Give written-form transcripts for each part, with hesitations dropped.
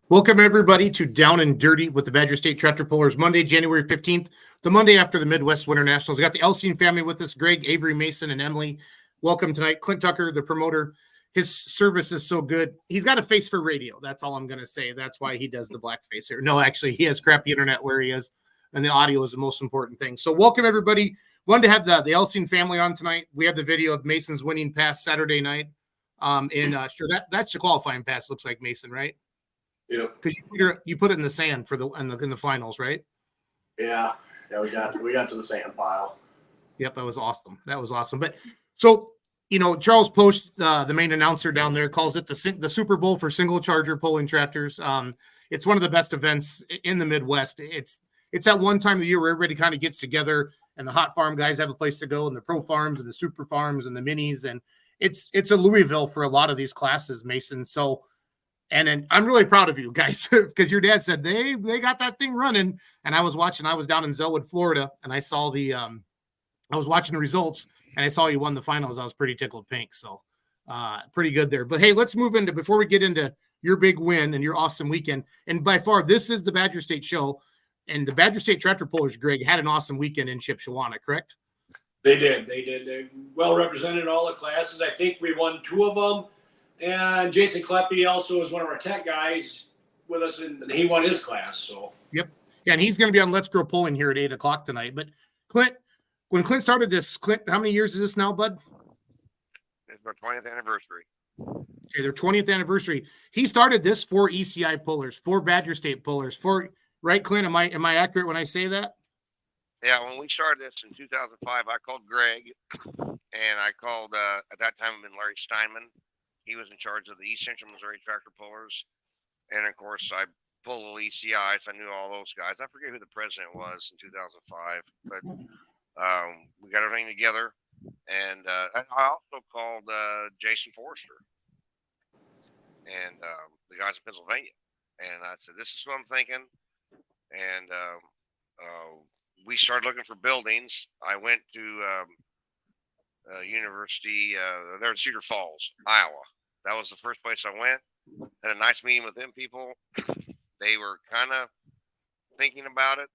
Welcome, everybody, to Down and Dirty with the Badger State Tractor Pullers, Monday, January 15th, the Monday after the Midwest Winter Nationals. We got the Elsine family with us, Greg, Avery, Mason, and Emily. Welcome tonight. Klint Tucker, the promoter. His service is so good. He's got a face for radio. That's all I'm going to say. That's why he does the black face here. No, actually, he has crappy internet where he is, and the audio is the most important thing. So welcome, everybody. Wanted to have the Elsine family on tonight. We have the video of Mason's winning pass Saturday night. Sure, that's the qualifying pass, looks like, Mason, right? Yeah, because you put it in the sand for in the finals, right? Yeah. We got to the sand pile. Yep, that was awesome. But so Charles Post, the main announcer down there, calls it the Super Bowl for single charger pulling tractors. It's one of the best events in the Midwest. It's that one time of the year where everybody kind of gets together, and the hot farm guys have a place to go, and the pro farms and the super farms and the minis, and it's a Louisville for a lot of these classes, Mason. So. And I'm really proud of you guys because your dad said they got that thing running. And I was down in Zellwood, Florida, and I saw I was watching the results, and I saw you won the finals. I was pretty tickled pink. So pretty good there. But hey, let's move into, before we get into your big win and your awesome weekend. And by far, this is the Badger State show. And the Badger State Tractor Pullers, Greg, had an awesome weekend in Shipshewana, correct? They did. They well represented in all the classes. I think we won 2 of them. And Jason Kleppe also is one of our tech guys with us, and he won his class. So yep, yeah, and he's going to be on Let's Grow Pulling here at 8:00 tonight. But Klint, when Klint started this, Klint, how many years is this now, bud? It's our 20th anniversary. Okay, their 20th anniversary. He started this for ECI pullers, for Badger State pullers, right, Klint? Am I accurate when I say that? Yeah, when we started this in 2005, I called Greg, and I called at that time it had been Larry Steinman. He was in charge of the East Central Missouri Tractor Pullers. And, of course, I pulled little ECIs. I knew all those guys. I forget who the president was in 2005. But we got everything together. And I also called Jason Forrester and the guys in Pennsylvania. And I said, this is what I'm thinking. And we started looking for buildings. I went to university there in Cedar Falls, Iowa. That was the first place I went. Had a nice meeting with them people. They were kind of thinking about it.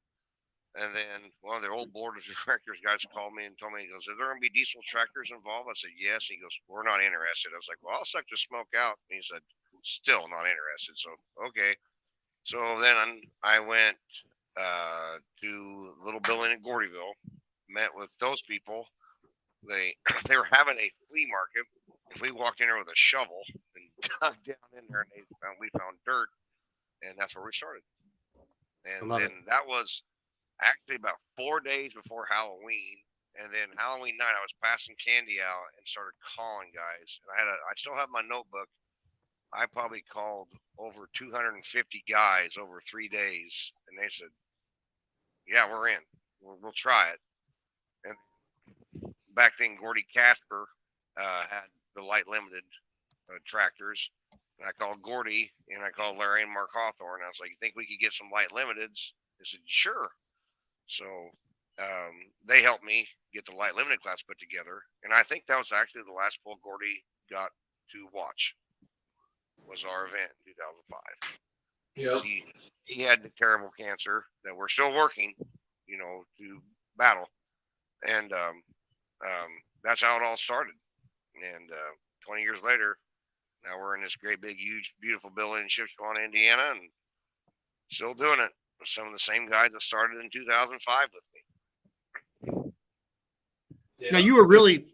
And then one of their old board of directors guys called me and told me, he goes, are there going to be diesel tractors involved? I said, yes. He goes, we're not interested. I was like, well, I'll suck the smoke out. And he said, still not interested. So, okay. So then I went to a little building in Gordyville, met with those people. They were having a flea market. We walked in there with a shovel and dug down in there, and we found dirt, and that's where we started. And then that was actually about 4 days before Halloween. And then Halloween night, I was passing candy out and started calling guys. And I still have my notebook. I probably called over 250 guys over 3 days, and they said, yeah, we're in. We'll try it. And back then, Gordy Casper had the light limited tractors. And I called Gordy and I called Larry and Mark Hawthorne. I was like, "You think we could get some light limiteds?" They said, "Sure." So they helped me get the light limited class put together, and I think that was actually the last pull Gordy got to watch. Was our event in 2005. Yep. He had the terrible cancer that we're still working, to battle, and that's how it all started. And 20 years later, now we're in this great, big, huge, beautiful building in Shipshewana, Indiana, and still doing it with some of the same guys that started in 2005 with me. Now you were really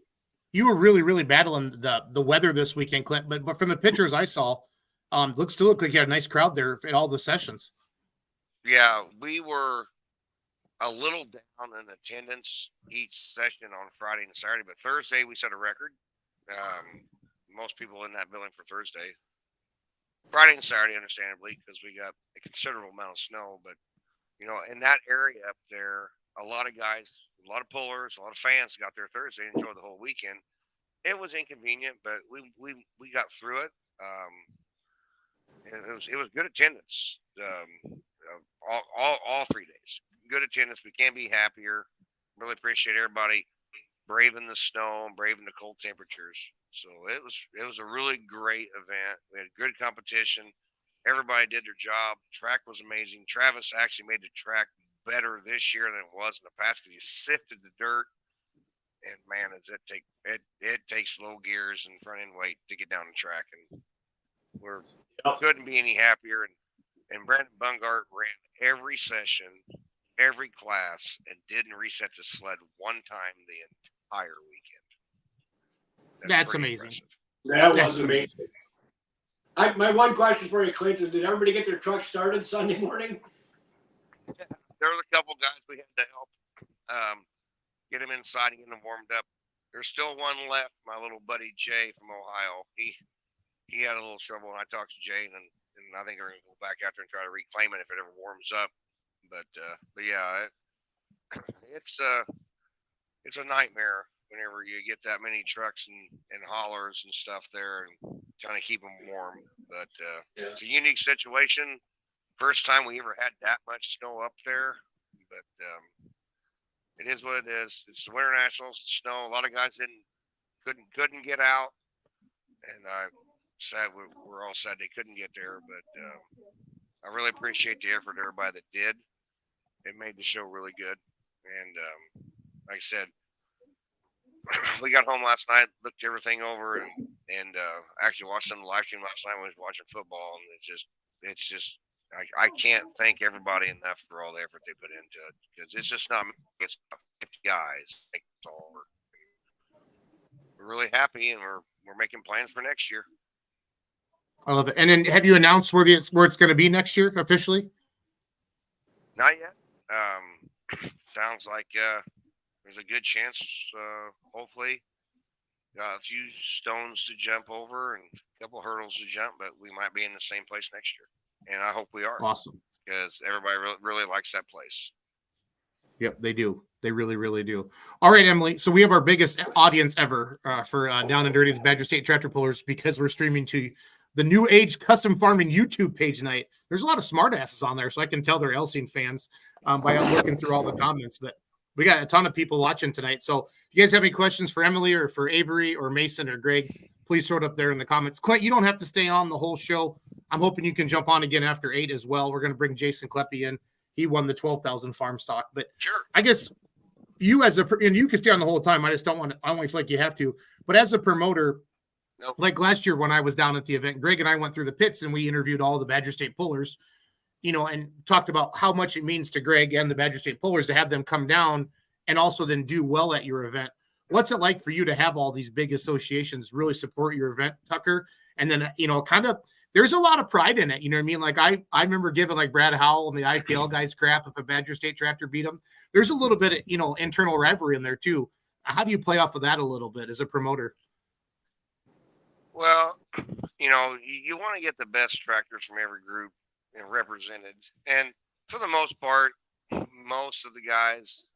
battling the weather this weekend, Clint. But from the pictures I saw, still looked like you had a nice crowd there at all the sessions. Yeah, we were a little down in attendance each session on Friday and Saturday, but Thursday we set a record. Most people in that building for Thursday. Friday and Saturday, understandably, because we got a considerable amount of snow. But in that area up there, a lot of guys, a lot of pullers, a lot of fans got there Thursday and enjoyed the whole weekend. It was inconvenient, but we got through it. And it was good attendance. All 3 days, good attendance. We can't be happier. Really appreciate everybody braving the snow and braving the cold temperatures. So it was a really great event. We had good competition. Everybody did their job. The track was amazing. Travis actually made the track better this year than it was in the past because he sifted the dirt. And man, it takes low gears and front end weight to get down the track, and we're couldn't be any happier. And Brandon Bungart ran every session, every class, and didn't reset the sled one time the entire weekend. That's amazing. Impressive. That was amazing. My one question for you, Clint, is did everybody get their truck started Sunday morning? There was a couple guys we had to help get them inside and get them warmed up. There's still one left, my little buddy Jay from Ohio. He had a little trouble, and I talked to Jay, and I think we're going to go back out there and try to reclaim it if it ever warms up. But yeah, it's a nightmare whenever you get that many trucks and haulers and stuff there and trying to keep them warm. But It's a unique situation. First time we ever had that much snow up there. But it is what it is. It's the Winter Nationals. It's snow. A lot of guys couldn't get out, and we're all sad they couldn't get there. But I really appreciate the effort of everybody that did. It made the show really good. And like I said, we got home last night, looked everything over, and actually watched on the live stream last night when I was watching football, and it's just I can't thank everybody enough for all the effort they put into it, because it's just not me, it's 50 guys. It's all we're really happy, and we're making plans for next year. I love it. And then have you announced where it's going to be next year officially? Not yet. Sounds like there's a good chance, hopefully, a few stones to jump over and a couple hurdles to jump, but we might be in the same place next year. And I hope we are. Awesome. Because everybody really likes that place. Yep, they do. They really, really do. All right, Emily. So we have our biggest audience ever for Down and Dirty, the Badger State Tractor Pullers, because we're streaming to the New Age Custom Farming YouTube page tonight. There's a lot of smartasses on there, so I can tell they're Elsine fans by looking through all the comments. But we got a ton of people watching tonight. So if you guys have any questions for Emily or for Avery or Mason or Greg, please throw it up there in the comments. Clint, you don't have to stay on the whole show. I'm hoping you can jump on again after 8 as well. We're going to bring Jason Kleppe in. He won the 12,000 farm stock. But sure, I guess you and you can stay on the whole time. I just don't want to, I don't feel like you have to. But as a promoter, nope. Like last year when I was down at the event, Greg and I went through the pits and we interviewed all the Badger State pullers, and talked about how much it means to Greg and the Badger State pullers to have them come down and also then do well at your event. What's it like for you to have all these big associations really support your event, Tucker? And then, kind of, there's a lot of pride in it. You know what I mean? Like I remember giving like Brad Howell and the IPL guys crap if a Badger State tractor beat them. There's a little bit of, internal rivalry in there too. How do you play off of that a little bit as a promoter? Well, you want to get the best tractors from every group represented. And for the most part, most of the guys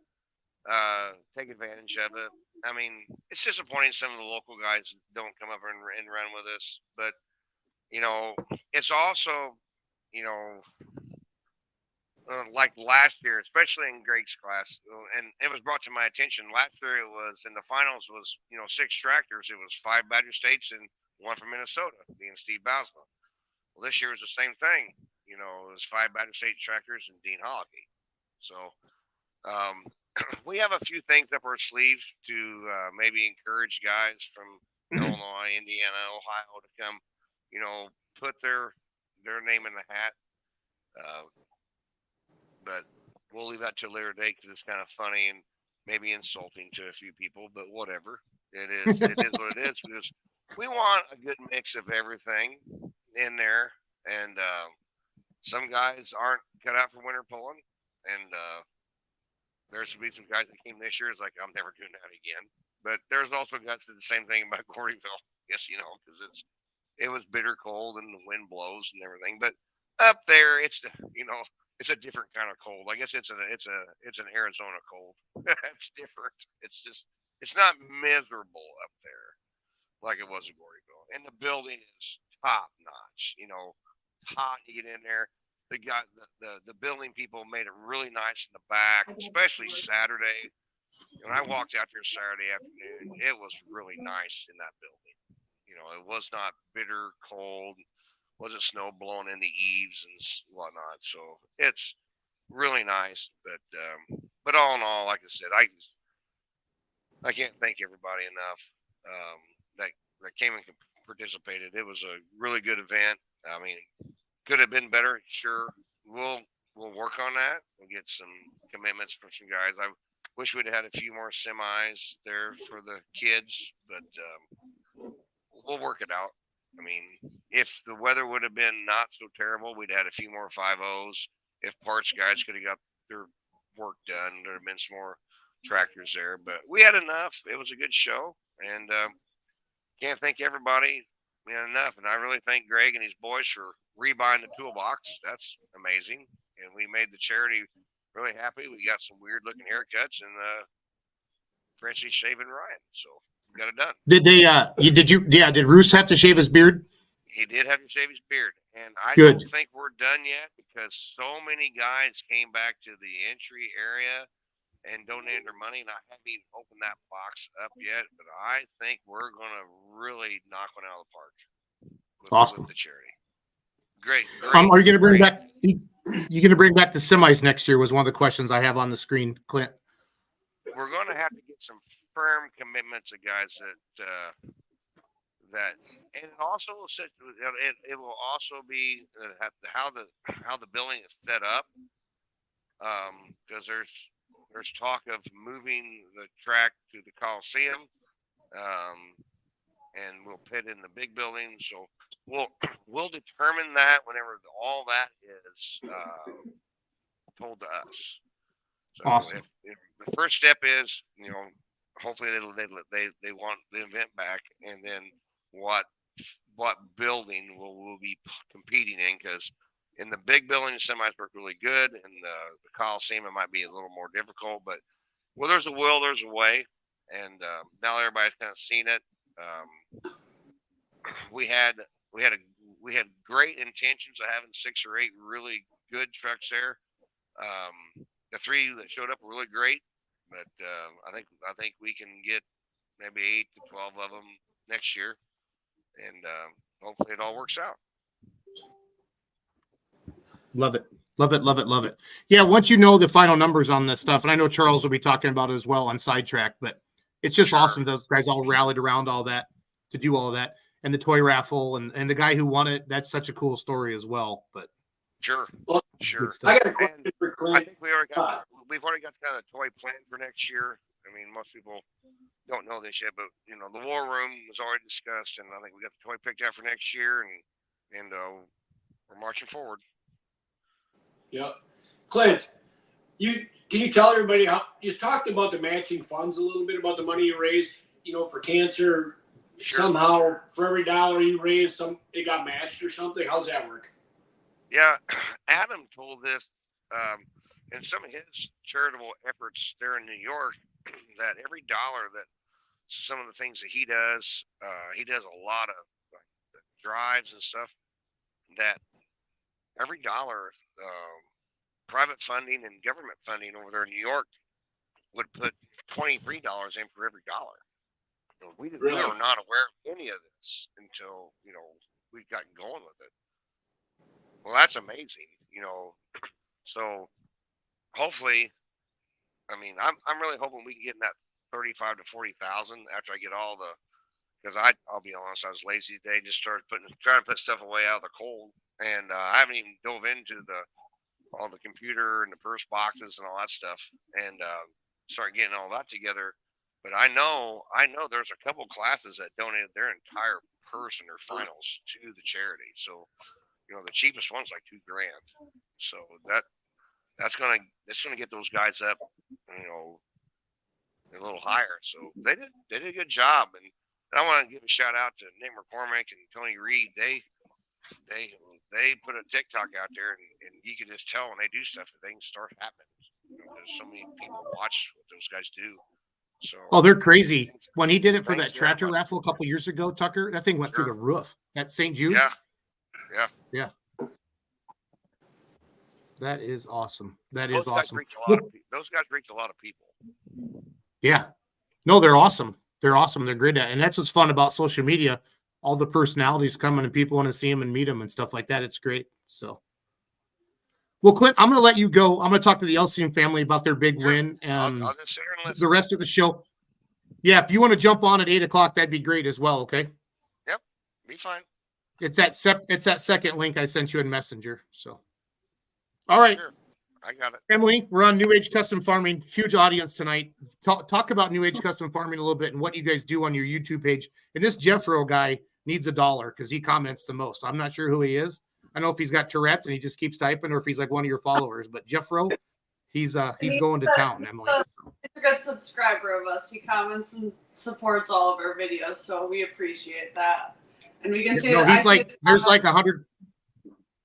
take advantage of it. I mean, it's disappointing some of the local guys don't come up and run with us, but it's also, like last year, especially in Greg's class, and it was brought to my attention last year. It was in the finals was 6 tractors. It was 5 Badger States and 1 from Minnesota, being Steve Bausma. Well, this year was the same thing. It was 5 Badger State tractors and Dean Holliday. So we have a few things up our sleeves to maybe encourage guys from Illinois, Indiana, Ohio to come, put their name in the hat. But we'll leave that to a later date because it's kind of funny and maybe insulting to a few people, but whatever. It is what it is, because we want a good mix of everything in there. And some guys aren't cut out for winter pulling, and there's be some guys that came this year. It's like, I'm never doing that again. But there's also guys that did the same thing about Gordyville. Yes, because it was bitter cold and the wind blows and everything. But up there, it's it's a different kind of cold. I guess it's an Arizona cold. It's different. It's not miserable up there like it was in Gordyville. And the building is top notch. Hot. You get in there. The building people made it really nice in the back, especially Saturday. When I walked out there Saturday afternoon, it was really nice in that building. It was not bitter cold. Wasn't snow blowing in the eaves and whatnot. So it's really nice. But all in all, like I said, I can't thank everybody enough that came and participated. It was a really good event. I mean, could have been better, sure. We'll work on that. We'll get some commitments from some guys. I wish we'd had a few more semis there for the kids, but we'll work it out. I mean, if the weather would have been not so terrible, we'd had a few more 5.0s. If parts guys could have got their work done, there'd have been some more tractors there. But we had enough. It was a good show, and can't thank everybody enough. And I really thank Greg and his boys for rebuying the toolbox. That's amazing. And we made the charity really happy. We got some weird looking haircuts and Fritz shaving Ryan. So we got it done. Did they? Did Roos have to shave his beard? He did have to shave his beard, and I Good. don't think we're done yet because so many guys came back to the entry area and donated their money, and I haven't even opened that box up yet. But I think we're gonna really knock one out of the park with the charity. Great. Are you gonna bring back? You gonna bring back the semis next year? Was one of the questions I have on the screen, Clint. We're gonna have to get some firm commitments of guys that, and it also it will also be how the building is set up, because there's talk of moving the track to the Coliseum, and we'll pit in the big building. So we'll determine that whenever all that is told to us. So awesome. If the first step is, hopefully they want the event back, and then what building we'll be competing in, because in the big building, semis work really good, and the Coliseum, it might be a little more difficult, but there's a will, there's a way, and now everybody's kind of seen it. We had great intentions of having 6 or 8 really good trucks there. The 3 that showed up were really great, but I think we can get maybe 8 to 12 of them next year, and hopefully it all works out. Love it. Love it. Love it. Love it. Yeah. Once you know the final numbers on this stuff, and I know Charles will be talking about it as well on Sidetrack, but it's just awesome. Those guys all rallied around all that to do all of that, and the toy raffle and the guy who won it. That's such a cool story as well. But sure. I got a question for Clint. I think we've already got kind of a toy plan for next year. I mean, most people don't know this yet, but the war room was already discussed, and I think we got the toy picked out for next year, and we're marching forward. Yeah, Clint, can you tell everybody how you talked about the matching funds a little bit, about the money you raised, for cancer? Sure. Somehow for every dollar you raised, it got matched or something. How's that work? Yeah, Adam told this. and some of his charitable efforts there in New York, that every dollar that some of the things that he does a lot of like drives and stuff. That every dollar, private funding and government funding over there in New York would put $23 in for every dollar. We were not aware of any of this until we got going with it. Well, that's amazing, So hopefully, I mean, I'm really hoping we can get in that 35 to 40,000 after I get all the. Because I'll be honest, I was lazy today. Just started trying to put stuff away out of the cold, and I haven't even dove into all the computer and the purse boxes and all that stuff, and start getting all that together. But I know there's a couple classes that donated their entire purse and their finals to the charity. So the cheapest one's like $2,000. So it's gonna get those guys up, a little higher. So they did a good job, and I want to give a shout out to Nick McCormick and Tony Reed. They put a TikTok out there, and you can just tell when they do stuff that things start happening. There's so many people watch what those guys do. So they're crazy. When he did it for that tractor raffle a couple years ago, Tucker, that thing went through the roof at St. Jude's. Yeah. That is awesome. That is awesome. Those guys reach a lot of people. Yeah. No, they're awesome. They're awesome. They're great at it. And that's what's fun about social media. All the personalities coming and people want to see them and meet them and stuff like that. It's great. So, well, Klint, I'm going to let you go. I'm going to talk to the Elstein family about their big win and I'll just sit here and listen. The rest of the show. Yeah, if you want to jump on at 8:00, that'd be great as well. Okay. Yep, be fine. It's that second link I sent you in Messenger. So, all right. Sure. I got it. Emily, we're on New Age Custom Farming. Huge audience tonight. Talk about New Age Custom Farming a little bit and what you guys do on your YouTube page. And this Jeffro guy needs $1 because he comments the most. I'm not sure who he is. I know if he's got Tourette's and he just keeps typing, or if he's like one of your followers. But Jeffro, he's going to town, Emily. He's a good subscriber of us. He comments and supports all of our videos, so we appreciate that. And we can see that he's like there's like 100.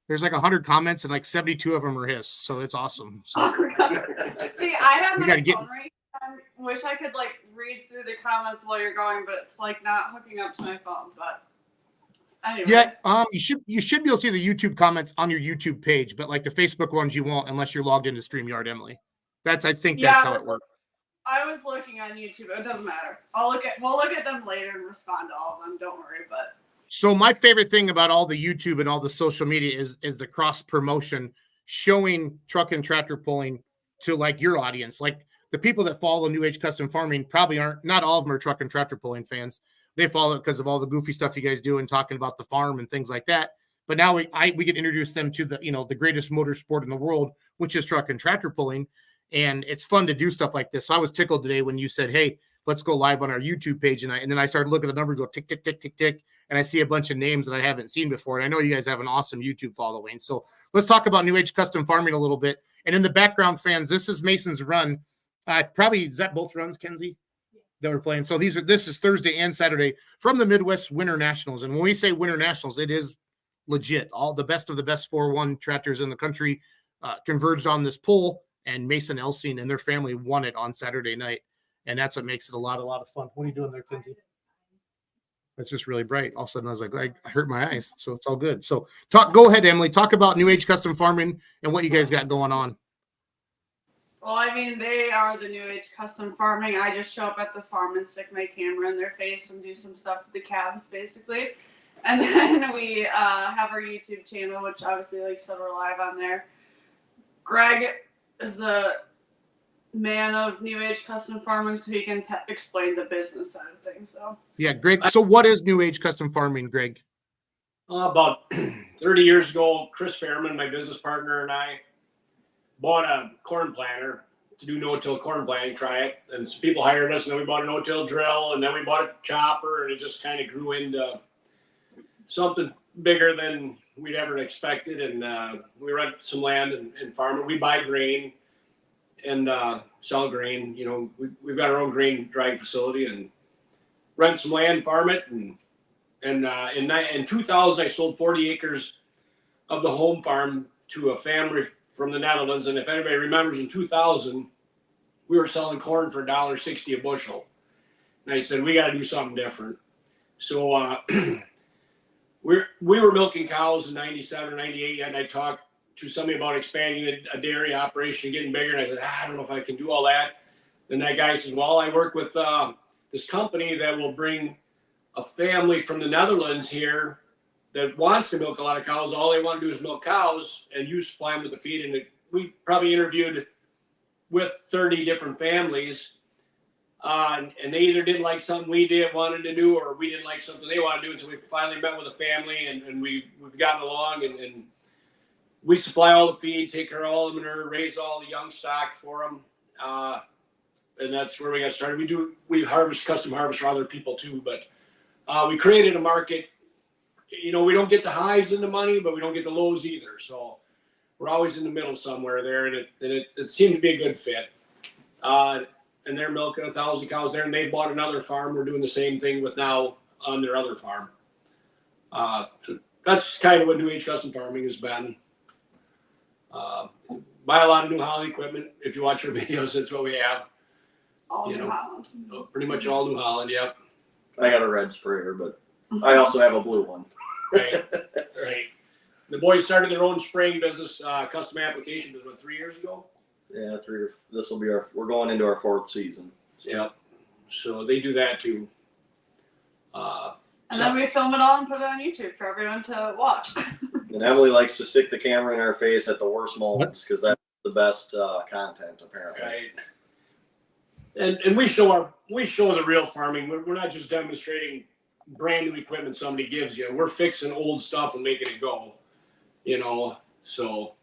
There's like 100 comments and like 72 of them are his. So it's awesome. So. See, I have my phone right. I wish I could like read through the comments while you're going, but it's like not hooking up to my phone. But anyway. Yeah, you should be able to see the YouTube comments on your YouTube page, but like the Facebook ones you won't unless you're logged into StreamYard, Emily. That's how it works. I was looking on YouTube. It doesn't matter. We'll look at them later and respond to all of them. Don't worry, but. So my favorite thing about all the YouTube and all the social media is the cross promotion, showing truck and tractor pulling to like your audience. Like the people that follow New Age Custom Farming probably not all of them are truck and tractor pulling fans. They follow it because of all the goofy stuff you guys do and talking about the farm and things like that. But now we get introduced them to the greatest motorsport in the world, which is truck and tractor pulling. And it's fun to do stuff like this. So I was tickled today when you said, hey, let's go live on our YouTube page. And then I started looking at the numbers, go tick, tick, tick, tick, tick. And I see a bunch of names that I haven't seen before. And I know you guys have an awesome YouTube following. So let's talk about New Age Custom Farming a little bit. And in the background, fans, this is Mason's run. Is that both runs, Kenzie, that we're playing? So this is Thursday and Saturday from the Midwest Winter Nationals. And when we say Winter Nationals, it is legit. All the best of the best 4-1 tractors in the country converged on this poll, and Mason Elstein and their family won it on Saturday night. And that's what makes it a lot of fun. What are you doing there, Kenzie? It's just really bright. All of a sudden, I was like, I hurt my eyes, so it's all good. So, go ahead, Emily. Talk about New Age Custom Farming and what you guys got going on. Well, I mean, they are the New Age Custom Farming. I just show up at the farm and stick my camera in their face and do some stuff with the calves, basically. And then we have our YouTube channel, which obviously, like you said, we're live on there. Greg is the man of New Age Custom Farming, so he can explain the business side of things. So yeah, Greg. So what is New Age Custom Farming, Greg? About 30 years ago, Chris Fairman, my business partner, and I bought a corn planter to do no-till corn planting, try it. And some people hired us, and then we bought a no-till drill, and then we bought a chopper, and it just kind of grew into something bigger than we'd ever expected. And we rent some land and farm it. We buy grain and sell grain. We've got our own grain drying facility and rent some land, farm it. And in 2000, I sold 40 acres of the home farm to a family from the Netherlands. And if anybody remembers, in 2000, we were selling corn for $1.60 a bushel. And I said, we got to do something different. So we were milking cows in 97 or 98, and I talked to somebody about expanding a dairy operation, getting bigger. And I said, I don't know if I can do all that. Then that guy says, well, I work with this company that will bring a family from the Netherlands here that wants to milk a lot of cows. All they want to do is milk cows, and you supply them with the feed. And we probably interviewed with 30 different families. And they either didn't like something we wanted to do, or we didn't like something they wanted to do. And so we finally met with a family, and we've gotten along, and we supply all the feed, take care of all the manure, raise all the young stock for them. And that's where we got started. We custom harvest for other people too, but we created a market. We don't get the highs in the money, but we don't get the lows either. So we're always in the middle somewhere there, and it seemed to be a good fit. And they're milking 1,000 cows there, and they bought another farm. We're doing the same thing with now on their other farm. So that's kind of what New Age Custom Farming has been. Buy a lot of New Holland equipment. If you watch our videos, that's what we have. All New Holland. Pretty much all New Holland, yep. I got a red sprayer, but I also have a blue one. Right. The boys started their own spraying business, custom application business, 3 years ago? Yeah, we're going into our 4th season. Yep. So they do that too. And then we film it all and put it on YouTube for everyone to watch. And Emily likes to stick the camera in our face at the worst moments because that's the best content, apparently. Right. And we show the real farming. We're not just demonstrating brand new equipment somebody gives you. We're fixing old stuff and making it go. So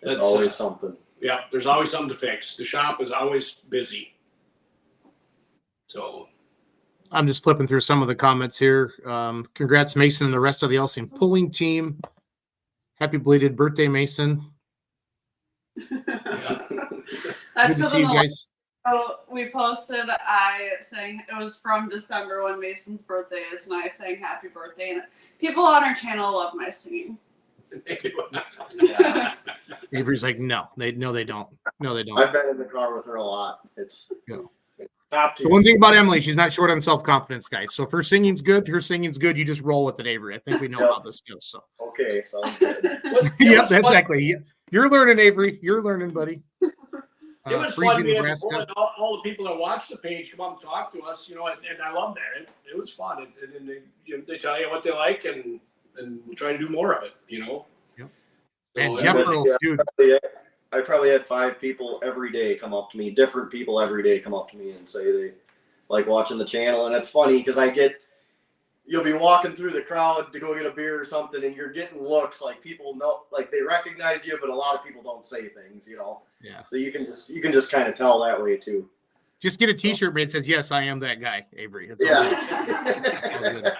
That's always something. Yeah, there's always something to fix. The shop is always busy. So I'm just flipping through some of the comments here. Congrats, Mason, and the rest of the Elsing pulling team. Happy belated birthday, Mason. That's Good to see you guys. So we posted, saying it was from December when Mason's birthday is, and I sang happy birthday. And people on our channel love my singing. Yeah. Avery's like, no, they don't. No, they don't. I've been in the car with her a lot. It's top tier. The one thing about Emily, she's not short on self-confidence, guys. So if her singing's good, you just roll with it, Avery. I think we know how this goes. So Okay, sounds good. yep, exactly. You're learning, Avery. You're learning, buddy. It was freezing fun being Nebraska. able to all the people that watch the page come up and talk to us, and I love that. It was fun, and they tell you what they like, and we try to do more of it, Yep. And So, Jeff, dude. I probably had 5 people every day come up to me, different people every day come up to me and say they like watching the channel. And it's funny because you'll be walking through the crowd to go get a beer or something, and you're getting looks like people know, like they recognize you, but a lot of people don't say things, Yeah. So you can just kind of tell that way too. Just get a T-shirt made that says, "Yes, I am that guy, Avery." It's all good.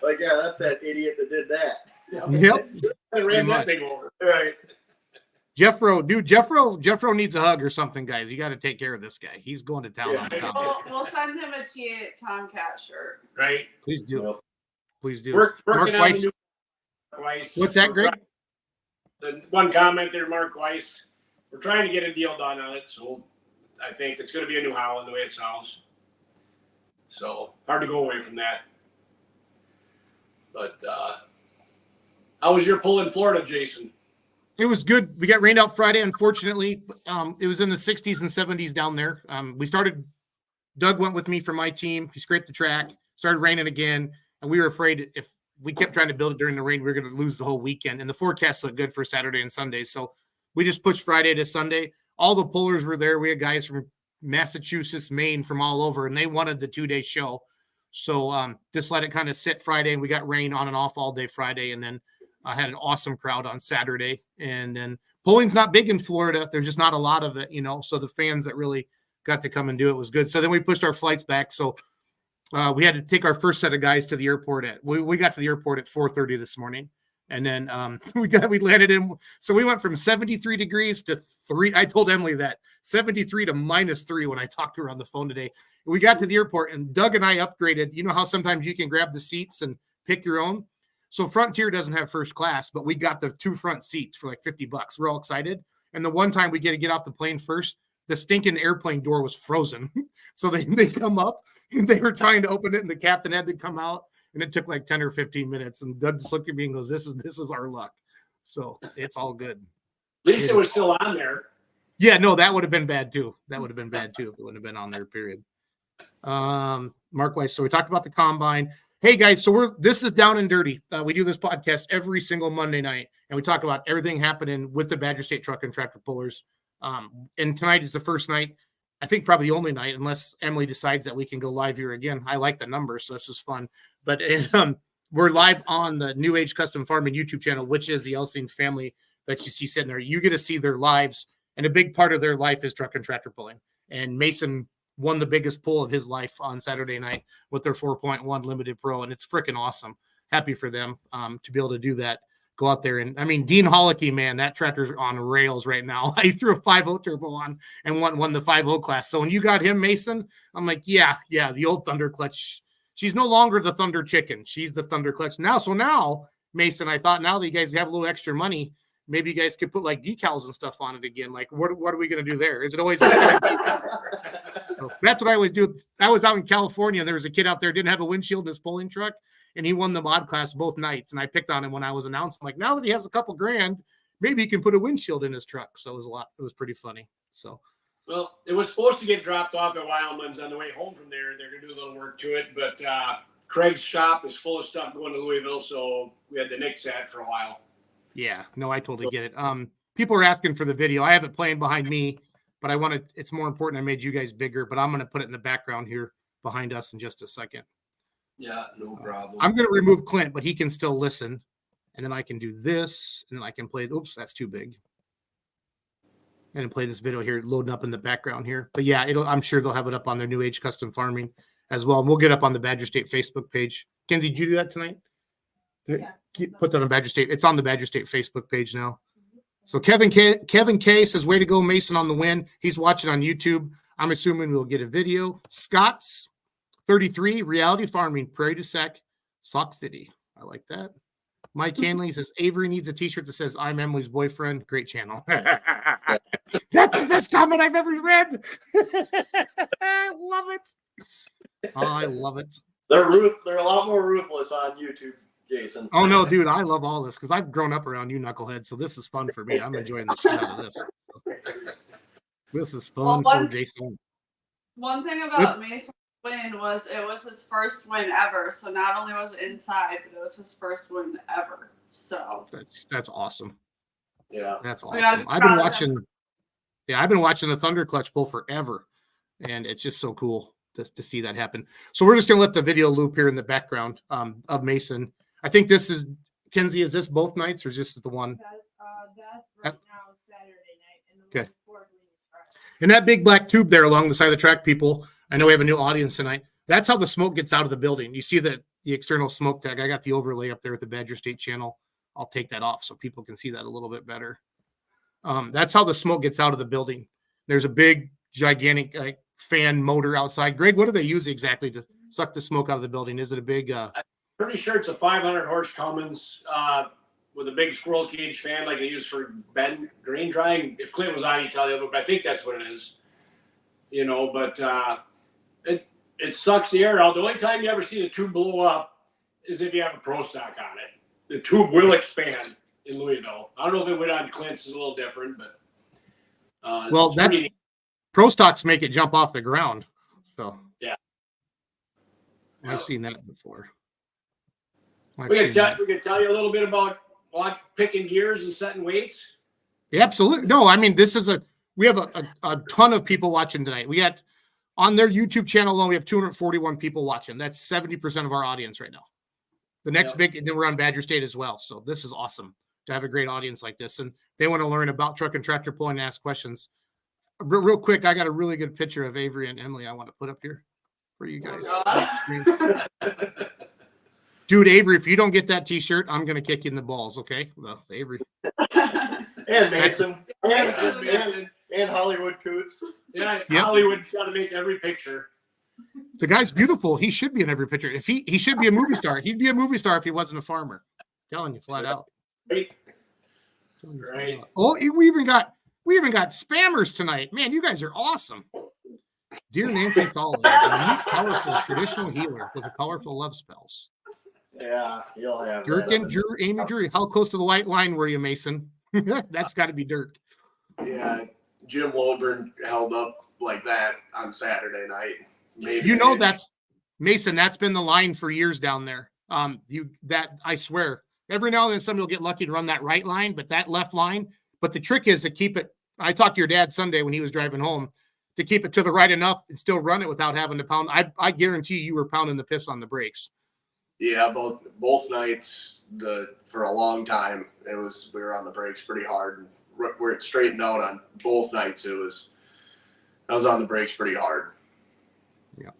Like, yeah, that's that idiot that did that. Yep. I ran that much. thing over. Right. Jeffro needs a hug or something, guys. You got to take care of this guy. He's going to town Yeah. on the comment. We'll send him a T8 Tomcat shirt. Right. Please do. Yep. Please do. Working Mark on the Weiss. new Mark Weiss. What's that, Greg? The one comment there, Mark Weiss. We're trying to get a deal done on it, so I think it's going to be a New Holland the way it sounds. So hard to go away from that. But how was your pull in Florida, Jason? It was good. We got rained out Friday, unfortunately. It was in the 60s and 70s down there. Doug went with me for my team. He scraped the track, started raining again, and we were afraid if we kept trying to build it during the rain, we were going to lose the whole weekend. And the forecast looked good for Saturday and Sunday. So we just pushed Friday to Sunday. All the pullers were there. We had guys from Massachusetts, Maine, from all over, and they wanted the 2-day show. So just let it kind of sit Friday, and we got rain on and off all day Friday. And then I had an awesome crowd on Saturday. And then pulling's not big in Florida. There's just not a lot of it, So the fans that really got to come and do it was good. So then we pushed our flights back. So we had to take our first set of guys to the airport we got to the airport at 4:30 this morning. And then we landed in. So we went from 73 degrees to 3. I told Emily that 73 to -3 when I talked to her on the phone today. We got to the airport, and Doug and I upgraded. You know how sometimes you can grab the seats and pick your own? So Frontier doesn't have first class, but we got the 2 front seats for like $50. We're all excited. And the one time we get to get off the plane first, the stinking airplane door was frozen. So they come up and they were trying to open it and the captain had to come out and it took like 10 or 15 minutes. And Doug just looked at me and goes, this is our luck. So it's all good. At least it was still on there. Yeah, no, that would have been bad too. That would have been bad too if it wouldn't have been on there, period. Mark Weiss. So we talked about the combine. Hey guys, so this is Down and Dirty. We do this podcast every single Monday night, and we talk about everything happening with the Badger State Truck and Tractor Pullers. And tonight is the first night, I think probably the only night, unless Emily decides that we can go live here again. I like the numbers, so this is fun. But we're live on the New Age Custom Farming YouTube channel, which is the Elsing family that you see sitting there. You get to see their lives, and a big part of their life is truck and tractor pulling. And Mason won the biggest pull of his life on Saturday night with their 4.1 Limited Pro, and it's freaking awesome. Happy for them to be able to do that. Go out there and, I mean, Dean Hollicky, man, that tractor's on rails right now. He threw a 5.0 turbo on and won the 5.0 class. So when you got him, Mason, I'm like, yeah, the old Thunder Clutch. She's no longer the Thunder Chicken. She's the Thunder Clutch now. So now, Mason, I thought now that you guys have a little extra money, maybe you guys could put like decals and stuff on it again. Like, what are we going to do there? Is it always? So that's what I always do. I was out in California and there was a kid out there, didn't have a windshield in his pulling truck, and he won the mod class both nights. And I picked on him when I was announced. I'm like, now that he has a couple grand, maybe he can put a windshield in his truck. So it was pretty funny. So, well, it was supposed to get dropped off at Wildman's on the way home from there. They're going to do a little work to it, but Craig's shop is full of stuff going to Louisville, so we had the Nick at for a while. Yeah, no, I totally get it. People are asking for the video. I have it playing behind me, but it's more important. I made you guys bigger, but I'm going to put it in the background here behind us in just a second. Yeah, no problem. I'm going to remove Clint, but he can still listen. And then I can do this, and then I can play. Oops, that's too big. And then play this video here, loading up in the background here. But yeah, I'm sure they'll have it up on their New Age Custom Farming as well. And we'll get up on the Badger State Facebook page. Kenzie, did you do that tonight? Yeah. Put that on Badger State. It's on the Badger State Facebook page now. So Kevin K says, way to go, Mason, on the win. He's watching on YouTube. I'm assuming we'll get a video. Scott's 33, Reality Farming, Prairie du Sec, Sauk City. I like that. Mike Hanley says, Avery needs a t-shirt that says, I'm Emily's boyfriend. Great channel. That's the best comment I've ever read. I love it. Oh, I love it. They're a lot more ruthless on YouTube, Jason. Oh, no, dude, I love all this because I've grown up around you knuckleheads, so this is fun for me. I'm enjoying the shit out of this. This is fun for Jason. One thing about Mason's win was it was his first win ever. So not only was it inside, but it was his first win ever. So that's awesome. Yeah, that's awesome. I've been watching the Thunder Clutch Bowl forever, and it's just so cool to see that happen. So we're just gonna let the video loop here in the background of Mason. I think this is Kenzie. Is this both nights or just the one? That right now is Saturday night, and the okay. fourth week is Friday. And that big black tube there along the side of the track, people. I know we have a new audience tonight. That's how the smoke gets out of the building. You see the external smoke tag. I got the overlay up there with the Badger State channel. I'll take that off so people can see that a little bit better. That's how the smoke gets out of the building. There's a big, gigantic fan motor outside. Greg, what do they use exactly to suck the smoke out of the building? Is it a big? I'm pretty sure it's a 500 horse Cummins with a big squirrel cage fan like they use for grain drying. If Clint was on, he'd tell you, but I think that's what it is. You know, but it sucks the air out. The only time you ever see the tube blow up is if you have a pro stock on it. The tube will expand in Louisville. I don't know if it went on Clint's is a little different, but well, that's pro stocks make it jump off the ground. So yeah, I've seen that before. We can tell you a little bit about picking gears and setting weights. Yeah, absolutely. No, I mean, we have a ton of people watching tonight. We got on their YouTube channel alone, we have 241 people watching. That's 70% of our audience right now. The next big, and then we're on Badger State as well. So this is awesome to have a great audience like this. And they want to learn about truck and tractor pulling and ask questions. Real quick, I got a really good picture of Avery and Emily I want to put up here for you guys. Dude, Avery, if you don't get that t-shirt, I'm going to kick you in the balls, okay? Well, Avery. And Mason. And Hollywood Coots. Yeah, yep. Hollywood's got to make every picture. The guy's beautiful. He should be in every picture. If he should be a movie star. He'd be a movie star if he wasn't a farmer. Telling you flat out. Right. Telling you flat Right. out. Oh, we even got spammers tonight. Man, you guys are awesome. Dear Nancy Thaler, a unique, powerful traditional healer with a colorful love spells. Yeah, you'll have Dirk that. and Drew, Amy Drury. How close to the white line were you, Mason? That's got to be Dirk. Yeah, Jim Lolburn held up like that on Saturday night. Maybe You know an inch. that's Mason. That's been the line for years down there. I swear, every now and then somebody will get lucky to run that right line, but that left line. But the trick is to keep it. I talked to your dad Sunday when he was driving home to keep it to the right enough and still run it without having to pound. I guarantee you were pounding the piss on the brakes. Yeah, both nights for a long time we were on the brakes pretty hard. And where it straightened out on both nights, I was on the brakes pretty hard. Yeah.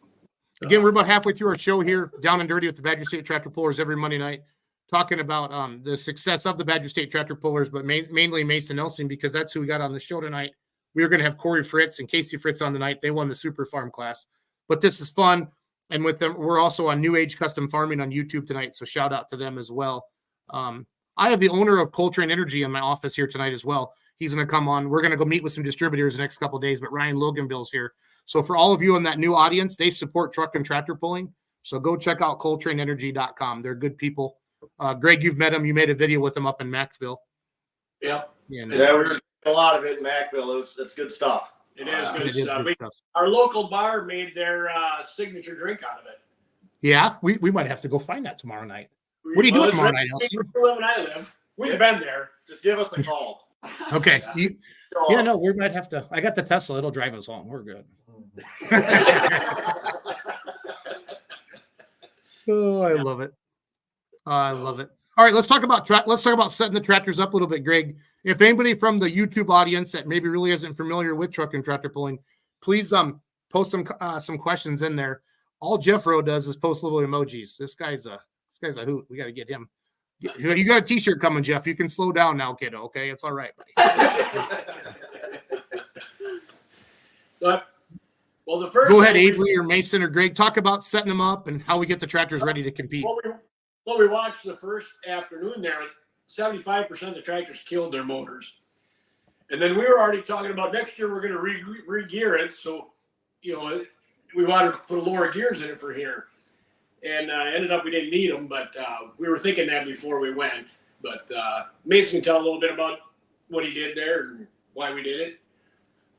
Again, we're about halfway through our show here, Down and Dirty with the Badger State Tractor Pullers every Monday night, talking about the success of the Badger State Tractor Pullers, but mainly Mason Nelson, because that's who we got on the show tonight. We were going to have Corey Fritz and Casey Fritz on tonight. They won the Super Farm class, but this is fun. And with them, we're also on New Age Custom Farming on YouTube tonight. So shout out to them as well. I have the owner of Coltrane Energy in my office here tonight as well. He's going to come on. We're going to go meet with some distributors the next couple of days, but Ryan Loganville's here. So for all of you in that new audience, they support truck and tractor pulling. So go check out coltraneenergy.com. They're good people. Greg, you've met them. You made a video with them up in Mackville. Yep. And, Yeah, we're doing a lot of it in Mackville. That's good stuff. It is good it is stuff. good stuff. Our local bar made their signature drink out of it. Yeah, we might have to go find that tomorrow night. What are you doing tomorrow night, Elsie? Where I live. We've been there. Just give us a call. Okay. Yeah, no, we might have to. I got the Tesla. It'll drive us home. We're good. Oh, I love it. I love it. All right, let's talk about setting the tractors up a little bit, Greg. If anybody from the YouTube audience that maybe really isn't familiar with truck and tractor pulling, please post some questions in there. All Jeffro does is post little emojis. This guy's a hoot. We got to get him. You got a T-shirt coming, Jeff. You can slow down now, kiddo. Okay, it's all right, buddy. Well, the first. Go ahead, Avery or Mason or Greg. Talk about setting them up and how we get the tractors ready to compete. What we watched the first afternoon there, 75% of the tractors killed their motors. And then we were already talking about next year we're going to re-gear it. So, we wanted to put lower gears in it for here. And ended up we didn't need them, but we were thinking that before we went. But Mason can tell a little bit about what he did there and why we did it.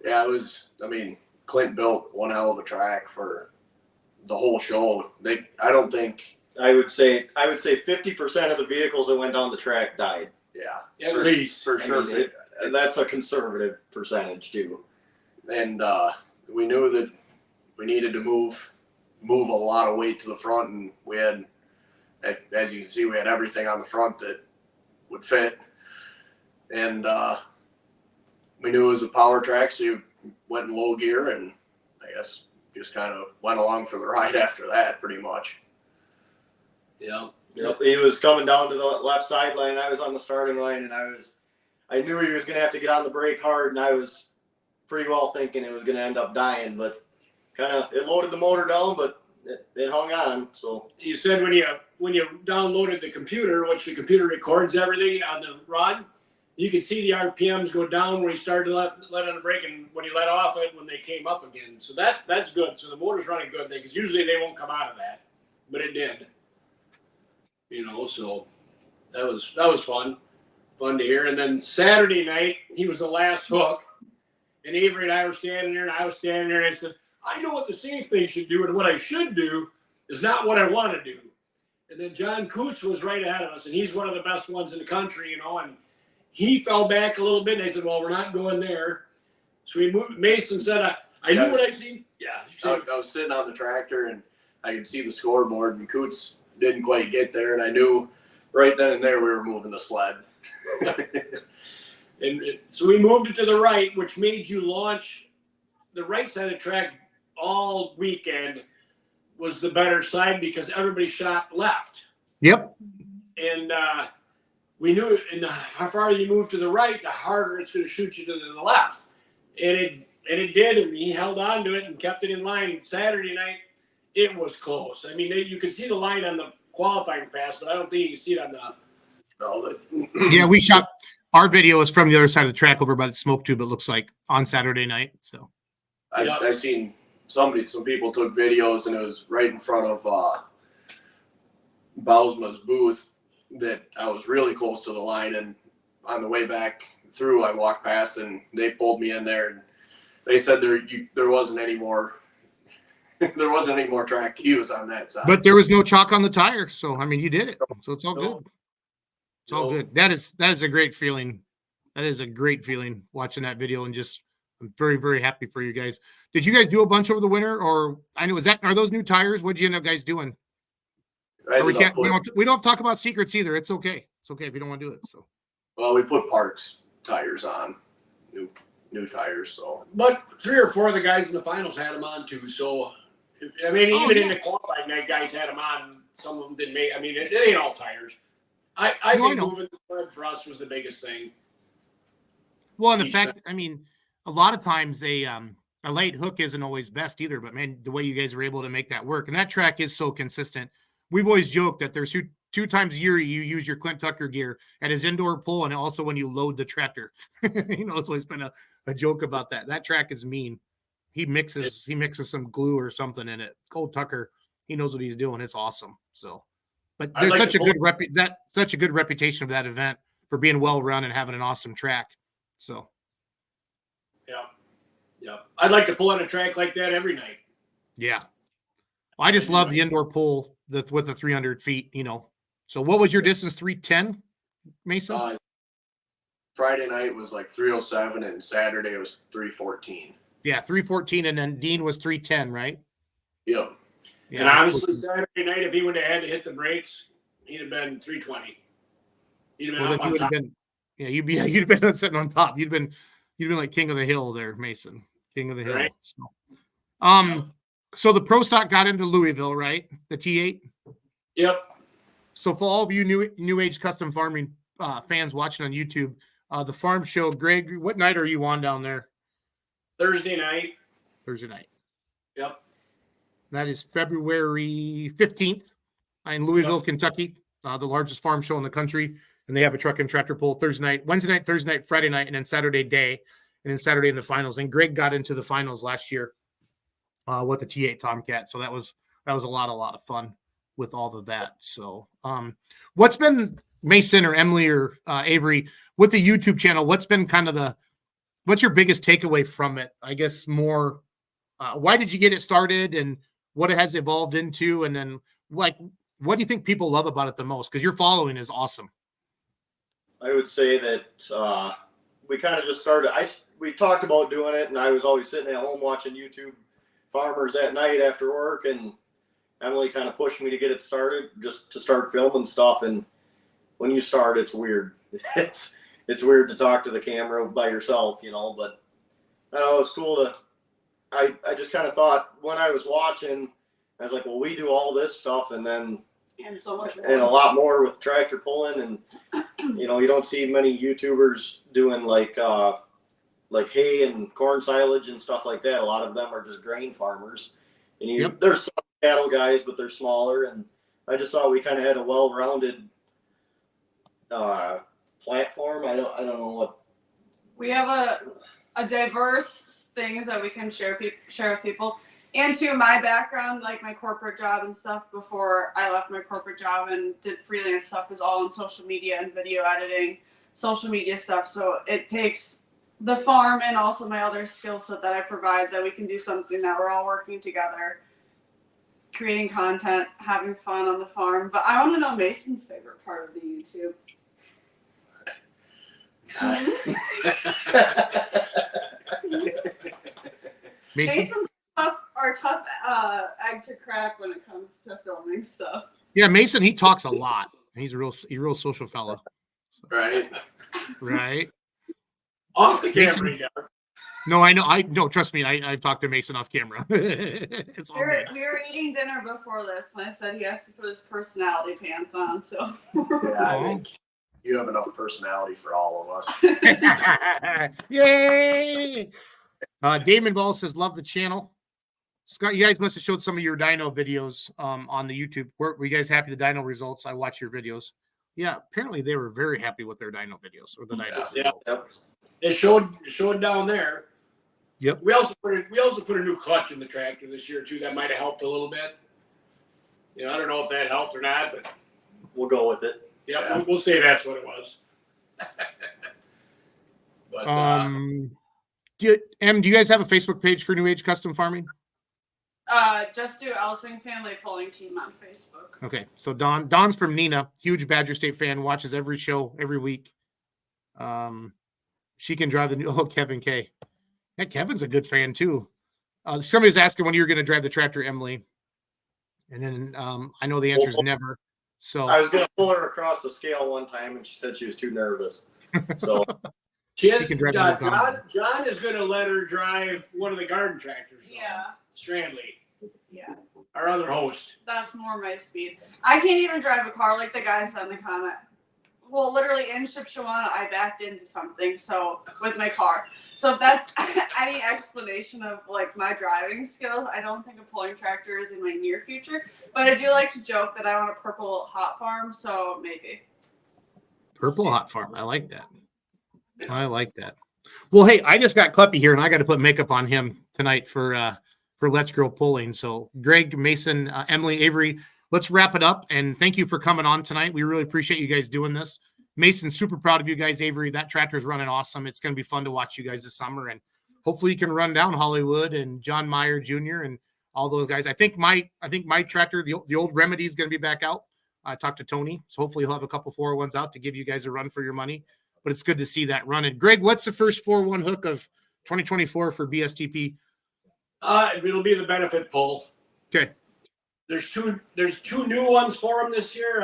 Yeah, Klint built one hell of a track for the whole show. I would say 50% of the vehicles that went down the track died. Yeah, At least. for sure. That's a conservative percentage too. And we knew that we needed to move a lot of weight to the front, and we had, as you can see, we had everything on the front that would fit. And we knew it was a power track, so you went in low gear, and I guess just kind of went along for the ride after that, pretty much. Yeah. Yep. He was coming down to the left sideline. I was on the starting line, and I knew he was going to have to get on the brake hard, and I was pretty well thinking it was going to end up dying, but it loaded the motor down, but it hung on. So You said when you downloaded the computer, which the computer records everything on the run, you could see the RPMs go down when he started to let on the brake, and when he let off it when they came up again. So that's good. So the motor's running good, because usually they won't come out of that, but it did. So that was fun to hear. And then Saturday night, he was the last hook, and Avery and I were standing there, and I was standing there, and I said, I know what the safe thing should do, and what I should do is not what I want to do. And then John Coots was right ahead of us, and he's one of the best ones in the country, and he fell back a little bit, and I said, well, we're not going there. So we moved. Mason said, I knew what I seen. Yeah. I was sitting on the tractor, and I could see the scoreboard, and Coots didn't quite get there, and I knew right then and there we were moving the sled. So we moved it to the right, which made you launch the right side of the track all weekend was the better side because everybody shot left. Yep. And we knew and how far you move to the right, the harder it's going to shoot you to the left. And it did, and he held on to it and kept it in line. Saturday night, it was close. You could see the line on the qualifying pass, but I don't think you can see it on No, Yeah, we shot our video is from the other side of the track over by the smoke tube. It looks like on Saturday night. So I've seen some people took videos and it was right in front of Bausma's booth that I was really close to the line, and on the way back through I walked past and they pulled me in there and they said there wasn't any more track to use on that side. but there was no chalk on the tire. So I mean you did it. So it's all No. good. It's all good. That is a great feeling. That is a great feeling watching that video, and just I'm very, very happy for you guys. Did you guys do a bunch over the winter, or I know are those new tires? What did you end up guys doing? Or we don't have to talk about secrets either. It's okay. It's okay if you don't want to do it. So Well, we put Parks tires on, new tires. So, But 3 or 4 of the guys in the finals had them on too. So, I mean, even in the qualifying night, guys had them on. Some of them didn't make. I mean, it ain't all tires. I think moving the spread for us was the biggest thing. well, and in fact, I mean, a lot of times a late hook isn't always best either. But man, the way you guys are able to make that work, and that track is so consistent. We've always joked that there's two times a year you use your Klint Tucker gear at his indoor pull and also when you load the tractor. It's always been a joke about that. That track is mean. He mixes some glue or something in it. Cold Tucker, he knows what he's doing. It's awesome. So, but there's such a good reputation of that event for being well run and having an awesome track. So, yeah. I'd like to pull on a track like that every night. yeah. I just love the indoor pull with the 300 feet, So what was your distance? 310, Mason? Friday night was like 307 and Saturday was 314. Yeah, 314, and then Dean was 310, right? Yep. Yeah, And honestly, Saturday night, if he would have had to hit the brakes, he'd have been 320. He'd have been up on top. You'd have been sitting on top. You'd been like king of the hill there, Mason. King of the hill. Right. So the Pro Stock got into Louisville, right? The T8. Yep. So for all of you new age custom farming fans watching on YouTube, the farm show, Greg, what night are you on down there? Thursday night. Thursday night. Yep. That is February 15th in Louisville, Kentucky, the largest farm show in the country. And they have a truck and tractor pull Wednesday night, Thursday night, Friday night, and then Saturday day, and then Saturday in the finals. And Greg got into the finals last year with the T8 Tomcat. So that was a lot of fun with all of that. So what's been, Mason or Emily or Avery, with the YouTube channel, what's been kind of what's your biggest takeaway from it? I guess more, why did you get it started and what it has evolved into? And then what do you think people love about it the most? Because your following is awesome. I would say that we kind of just started. We talked about doing it, and I was always sitting at home watching YouTube farmers at night after work, and Emily kind of pushed me to get it started, just to start filming stuff. And when you start, it's weird. It's weird to talk to the camera by yourself, but I don't know, it's cool to, I just kind of thought when I was watching, I was like, well, we do all this stuff and then And so much more. and a lot more with tractor pulling, and you don't see many YouTubers doing like hay and corn silage and stuff like that. A lot of them are just grain farmers, and there's some cattle guys, but they're smaller. And I just thought we kind of had a well-rounded platform. I don't know what We have a diverse things that we can share with people. And to my background, like my corporate job and stuff before I left my corporate job and did freelance stuff, is all in social media and video editing, social media stuff. So it takes the farm and also my other skill set that I provide, that we can do something that we're all working together, creating content, having fun on the farm. But I want to know Mason's favorite part of the YouTube. Mason's tough egg to crack when it comes to filming stuff. Yeah, Mason, he talks a lot. He's a real social fellow. So, right. Off the camera, Mason, he does. No, I know. Trust me, I've talked to Mason off camera. It's all good. We were eating dinner before this, and I said he has to put his personality pants on. So Yeah, I think you have enough personality for all of us. Yay! Damon Ball says, love the channel. Scott, you guys must have showed some of your dyno videos on the YouTube. Were you guys happy with the dyno results? I watch your videos. Yeah, apparently they were very happy with their dyno videos or the dyno. Yeah. Yep. It showed down there. Yep. We also put a new clutch in the tractor this year too. That might have helped a little bit. You know, I don't know if that helped or not, but We'll go with it. yeah. We'll say that's what it was. But do you guys have a Facebook page for New Age Custom Farming? Just do Elsing Family Pulling Team on Facebook. Okay, so Don's from Neenah, huge Badger State fan, watches every show every week. She can drive the new Kevin K. Yeah, Kevin's a good fan too. Somebody's asking when you're going to drive the tractor, Emily, and then I know the answer is never. So I was going to pull her across the scale one time, and she said she was too nervous. So she can drive the combine. John is going to let her drive one of the garden tractors. Though. Yeah. Strandley, Yeah. our other host. That's more my speed. I can't even drive a car like the guy said in the comment. Well, literally in Shipshewana, I backed into something with my car. So if that's any explanation of like my driving skills, I don't think a pulling tractor is in my near future. But I do like to joke that I want a purple hot farm, so maybe. Purple Hot Farm. I like that. I like that. Well, hey, I just got Cluppy here, and I got to put makeup on him tonight for Let's Grow Pulling. So Greg, Mason, Emily, Avery, let's wrap it up. And thank you for coming on tonight. We really appreciate you guys doing this. Mason's super proud of you guys. Avery, that tractor's running awesome. It's going to be fun to watch you guys this summer. And hopefully you can run down Hollywood and John Meyer Jr. and all those guys. I think my tractor, the old Remedy, is going to be back out. I talked to Tony. So hopefully he'll have a couple 401s out to give you guys a run for your money. But it's good to see that running. Greg, what's the first 401 hook of 2024 for BSTP? It'll be the benefit pull. Okay. There's two new ones for them this year.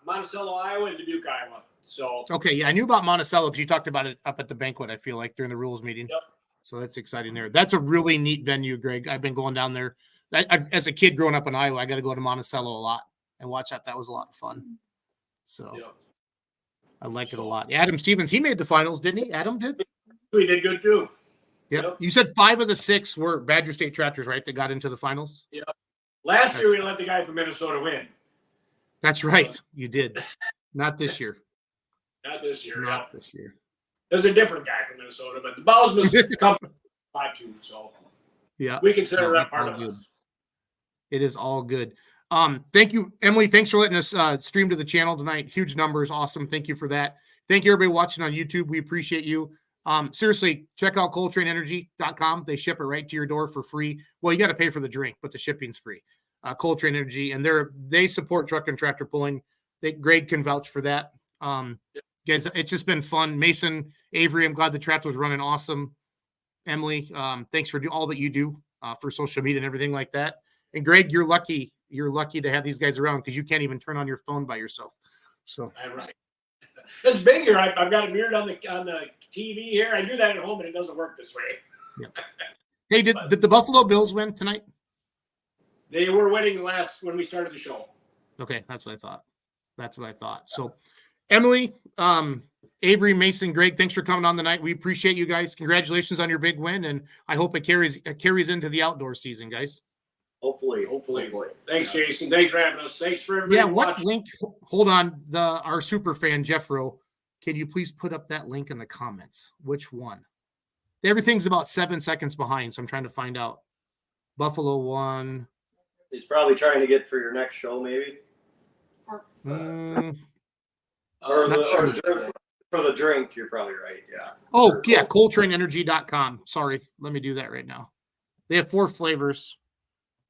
Monticello, Iowa, and Dubuque, Iowa. So okay, yeah, I knew about Monticello because you talked about it up at the banquet. I feel like during the rules meeting. Yep. So that's exciting there. That's a really neat venue, Greg. I've been going down there. As a kid growing up in Iowa, I got to go to Monticello a lot and watch that. That was a lot of fun. So yep. I like it a lot. Adam Stevens, he made the finals, didn't he? Adam did. We did good too. Yep. You said 5 of the 6 were Badger State tractors, right? That got into the finals. Yeah. Last year we let the guy from Minnesota win. That's right. You did. Not this year. Not this year. Not this year. There's a different guy from Minnesota, but the Bows must come by too. So yeah, we consider that part of us. It is all good. Thank you, Emily. Thanks for letting us stream to the channel tonight. Huge numbers. Awesome. Thank you for that. Thank you, everybody watching on YouTube. We appreciate you. Seriously, check out ColtraneEnergy.com. They ship it right to your door for free. Well, you got to pay for the drink, but the shipping's free. Coltrane Energy, and they support truck and tractor pulling. Greg can vouch for that. Guys, it's just been fun. Mason, Avery, I'm glad the tractor was running awesome. Emily, thanks for all that you do for social media and everything like that. And Greg, you're lucky. You're lucky to have these guys around because you can't even turn on your phone by yourself. So right. It's big here. I've got it mirrored on the TV here. I do that at home, and it doesn't work this way. Yeah. Hey, did the Buffalo Bills win tonight? They were winning when we started the show. Okay, that's what I thought. So, Emily, Avery, Mason, Greg, thanks for coming on tonight. We appreciate you guys. Congratulations on your big win, and I hope it carries into the outdoor season, guys. Hopefully. Thanks, Jason. Thanks for having us. Thanks for everybody. Yeah, what watching. link? Hold on. Our super fan, Jeffro, can you please put up that link in the comments? Which one? Everything's about 7 seconds behind, so I'm trying to find out. Buffalo won. He's probably trying to get for your next show, maybe. Or For the drink, you're probably right. Yeah. Oh, yeah. ColtraneEnergy.com. Sorry. Let me do that right now. They have 4 flavors.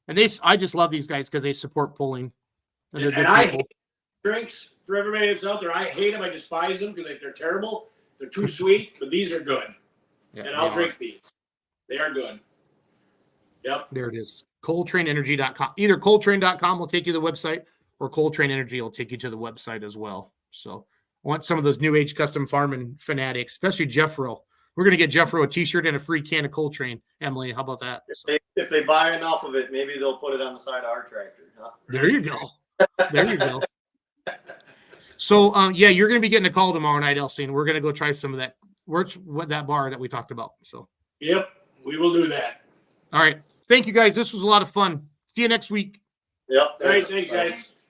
And I just love these guys because they support pulling. And I hate drinks for everybody that's out there. I hate them. I despise them because they're terrible. They're too sweet, but these are good. Yeah, and I'll drink these. They are good. Yep. There it is. ColtraneEnergy.com. Either Coltrane.com will take you to the website or Coltrane Energy will take you to the website as well. So I want some of those new age custom farming fanatics, especially Jeffro. We're going to get Jeffro a t-shirt and a free can of Coltrane. Emily, how about that? If they buy enough of it, maybe they'll put it on the side of our tractor. Huh? There you go. There you go. So, yeah, you're going to be getting a call tomorrow night, Elsie, and we're going to go try some of that. That bar that we talked about. So, yep, we will do that. All right. Thank you, guys. This was a lot of fun. See you next week. Yep. Thanks, guys.